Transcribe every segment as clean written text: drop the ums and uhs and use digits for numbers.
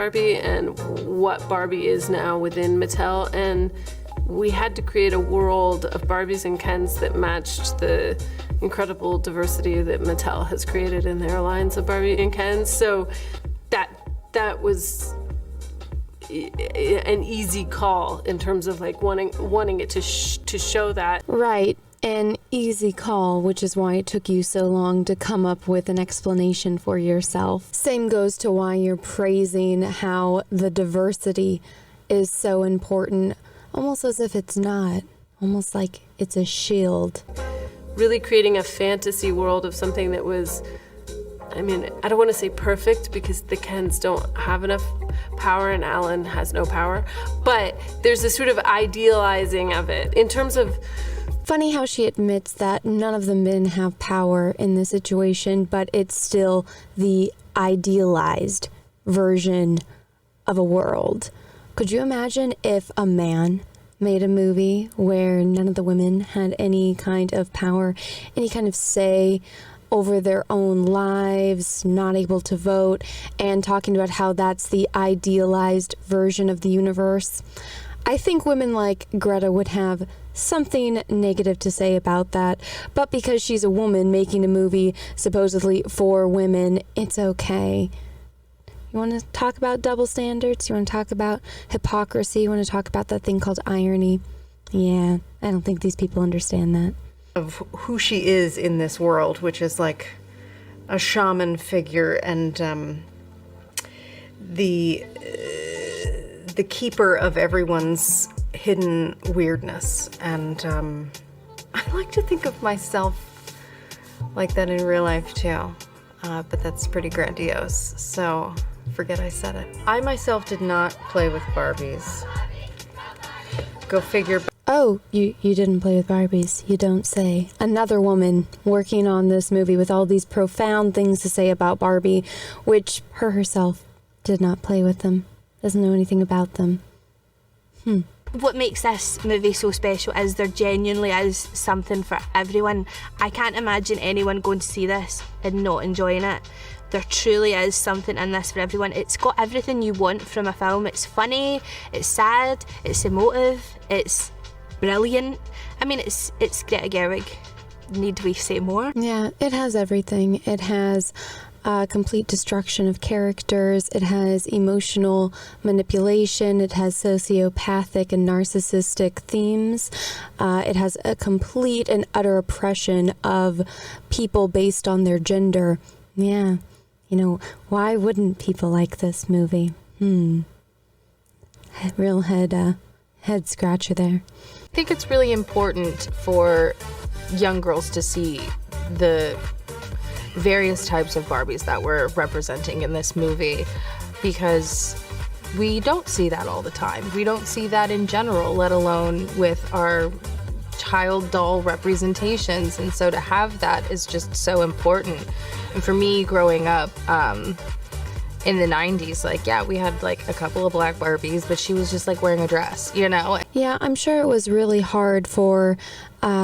Barbie and what Barbie is now within Mattel, and we had to create a world of Barbies and Kens that matched the incredible diversity that Mattel has created in their lines of Barbie and Kens. So that was an easy call in terms of like wanting it to show that. Right. An easy call, which is why it took you so long to come up with an explanation for yourself. Same goes to why you're praising how the diversity is so important, almost as if it's not, almost like it's a shield. Really creating a fantasy world of something that was, I mean, I don't want to say perfect because the Kens don't have enough power and Alan has no power, but there's a sort of idealizing of it in terms of. Funny how she admits that none of the men have power in this situation, but it's still the idealized version of a world. Could you imagine if a man made a movie where none of the women had any kind of power, any kind of say over their own lives, not able to vote, and talking about how that's the idealized version of the universe? I think women like Greta would have something negative to say about that, but because she's a woman making a movie supposedly for women, it's okay. You want to talk about double standards? You want to talk about hypocrisy? You want to talk about that thing called irony? Yeah, I don't think these people understand that. Of who she is in this world, which is like a shaman figure and the keeper of everyone's hidden weirdness. And I like to think of myself like that in real life too, but that's pretty grandiose, so forget I said it. I myself did not play with Barbies. Go figure. Oh, you didn't play with Barbies. You don't say. Another woman working on this movie with all these profound things to say about Barbie, which her herself did not play with them. Doesn't know anything about them. What makes this movie so special is there genuinely is something for everyone. I can't imagine anyone going to see this and not enjoying it. There truly is something in this for everyone. It's got everything you want from a film. It's funny, it's sad, it's emotive, it's brilliant. I mean, it's Greta Gerwig. Need we say more? Yeah, it has everything. It has complete destruction of characters. It has emotional manipulation. It has sociopathic and narcissistic themes. It has a complete and utter oppression of people based on their gender. Yeah, you know, why wouldn't people like this movie? Real head scratcher there. I think it's really important for young girls to see the various types of Barbies that we're representing in this movie, because we don't see that all the time. We don't see that in general, let alone with our child doll representations, and so to have that is just so important. And for me, growing up in the 90s, like, yeah, we had like a couple of black Barbies, but she was just like wearing a dress, you know? Yeah, I'm sure it was really hard for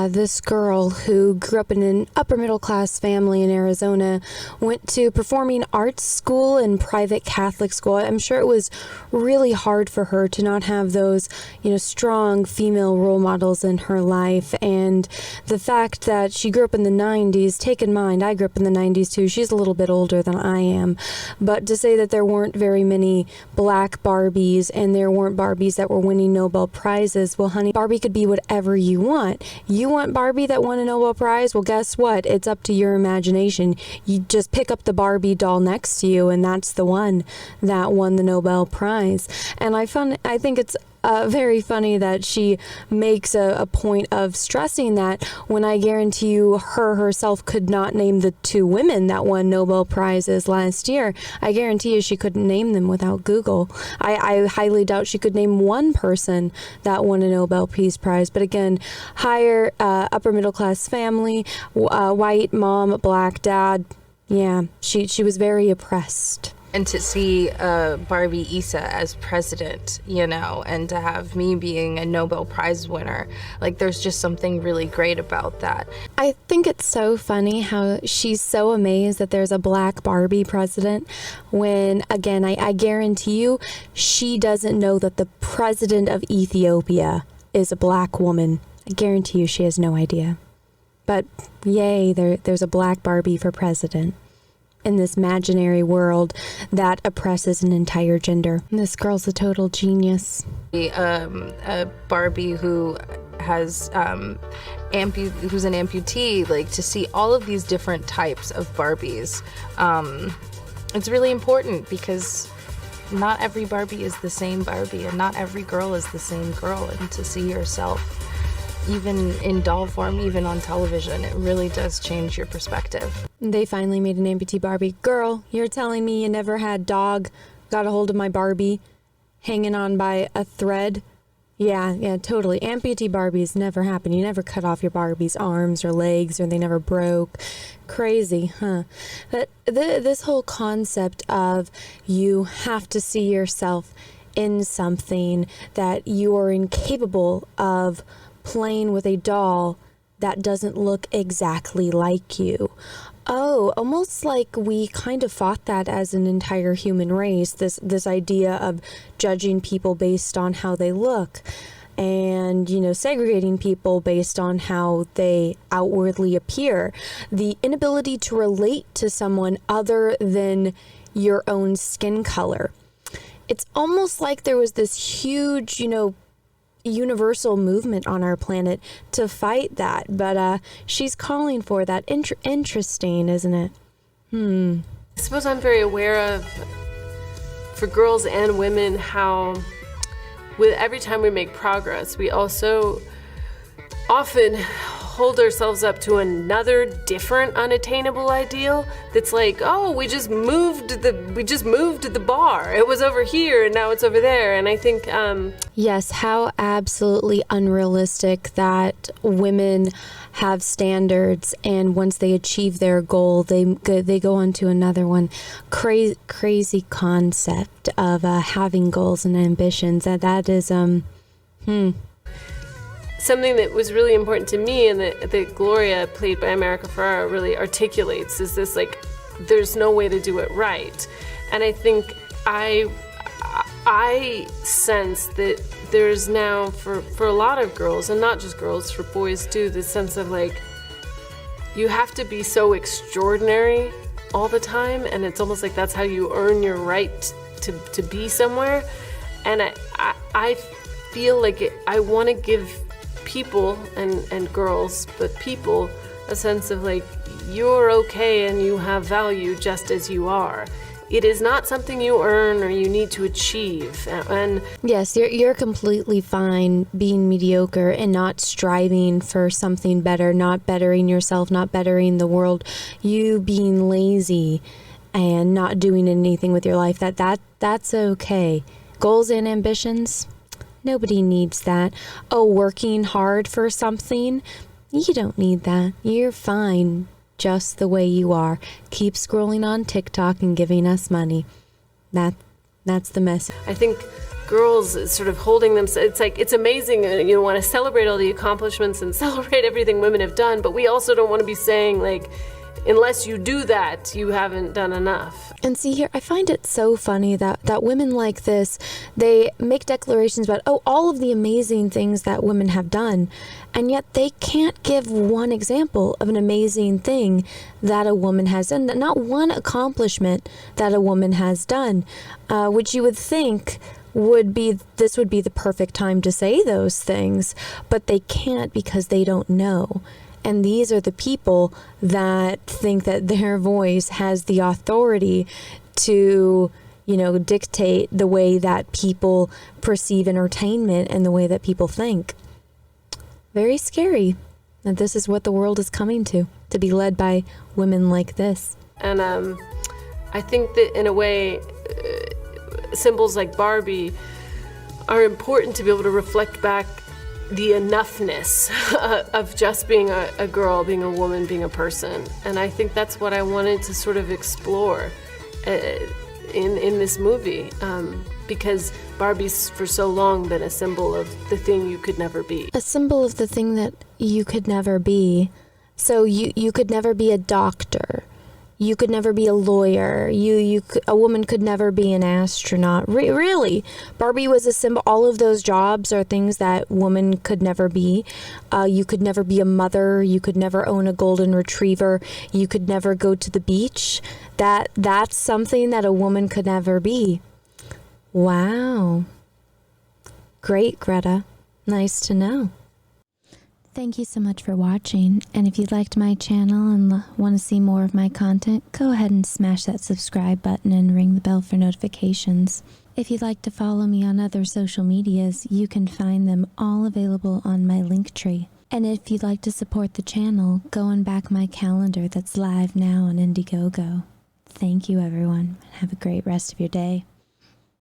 this girl who grew up in an upper middle class family in Arizona, went to performing arts school and private Catholic school. I'm sure it was really hard for her to not have those, you know, strong female role models in her life. And the fact that she grew up in the 90s, take in mind, I grew up in the 90s too. She's a little bit older than I am. But to say that there weren't very many black Barbies and there weren't Barbies that were winning Nobel Prizes, well, honey, Barbie could be whatever you want. You want Barbie that won a Nobel Prize? Well, guess what? It's up to your imagination. You just pick up the Barbie doll next to you, and that's the one that won the Nobel Prize. And I think it's very funny that she makes a point of stressing that, when I guarantee you her herself could not name the two women that won Nobel Prizes last year. I guarantee you she couldn't name them without Google. I highly doubt she could name one person that won a Nobel Peace Prize. But again, higher upper middle class family, white mom, black dad. Yeah, she was very oppressed. And to see Barbie Issa as president, you know, and to have me being a Nobel Prize winner, like there's just something really great about that. I think it's so funny how she's so amazed that there's a black Barbie president when, again, I guarantee you, she doesn't know that the president of Ethiopia is a black woman. I guarantee you she has no idea. But yay, there's a black Barbie for president in this imaginary world that oppresses an entire gender. This girl's a total genius. A Barbie who has who's an amputee, like to see all of these different types of Barbies, it's really important because not every Barbie is the same Barbie, and not every girl is the same girl. And to see yourself, even in doll form, even on television, it really does change your perspective. They finally made an amputee Barbie. Girl, you're telling me you never had dog got a hold of my Barbie hanging on by a thread? Yeah, totally. Amputee Barbies never happened. You never cut off your Barbie's arms or legs, or they never broke. Crazy, huh? But this whole concept of you have to see yourself in something that you are incapable of playing with a doll that doesn't look exactly like you. Oh, almost like we kind of fought that as an entire human race, this idea of judging people based on how they look and, you know, segregating people based on how they outwardly appear. The inability to relate to someone other than your own skin color. It's almost like there was this huge, you know, universal movement on our planet to fight that, but she's calling for that. Interesting, isn't it? I suppose I'm very aware of, for girls and women, how with every time we make progress, we also often hold ourselves up to another different unattainable ideal that's like, oh, we just moved the bar. It was over here and now it's over there. And I think yes, how absolutely unrealistic that women have standards, and once they achieve their goal, they go on to another one. Crazy concept of having goals and ambitions. That is something that was really important to me, and that Gloria, played by America Ferrera, really articulates, is this, like, there's no way to do it right. And I think I sense that there's now, for a lot of girls, and not just girls, for boys too, this sense of, like, you have to be so extraordinary all the time, and it's almost like that's how you earn your right to be somewhere. And I feel like I want to give people and girls, but people, a sense of, like, you're okay and you have value just as you are. It is not something you earn or you need to achieve. And yes, you're completely fine being mediocre and not striving for something better, not bettering yourself, not bettering the world. You being lazy and not doing anything with your life, that's okay. Goals and ambitions, nobody needs that. Oh, working hard for something, you don't need that. You're fine just the way you are. Keep scrolling on TikTok and giving us money. That's the message. I think girls sort of holding them, it's like, it's amazing, you want to celebrate all the accomplishments and celebrate everything women have done, but we also don't want to be saying, like, unless you do that, you haven't done enough. And see here, I find it so funny that women like this, they make declarations about, oh, all of the amazing things that women have done, and yet they can't give one example of an amazing thing that a woman has done, not one accomplishment that a woman has done, which you would think would be the perfect time to say those things, but they can't because they don't know. And these are the people that think that their voice has the authority to, you know, dictate the way that people perceive entertainment and the way that people think. Very scary that this is what the world is coming to be led by women like this. And I think that in a way, symbols like Barbie are important to be able to reflect back the enoughness of just being a girl, being a woman, being a person. And I think that's what I wanted to sort of explore. in this movie, because Barbie's for so long been a symbol of the thing you could never be. A symbol of the thing that you could never be. So you could never be a doctor. You could never be a lawyer. A woman could never be an astronaut. Really, Barbie was a symbol. All of those jobs are things that woman could never be. You could never be a mother. You could never own a golden retriever. You could never go to the beach. That's something that a woman could never be. Wow. Great, Greta. Nice to know. Thank you so much for watching, and if you liked my channel and want to see more of my content, go ahead and smash that subscribe button and ring the bell for notifications. If you'd like to follow me on other social medias, you can find them all available on my Linktree. And if you'd like to support the channel, go and back my calendar that's live now on Indiegogo. Thank you, everyone, and have a great rest of your day.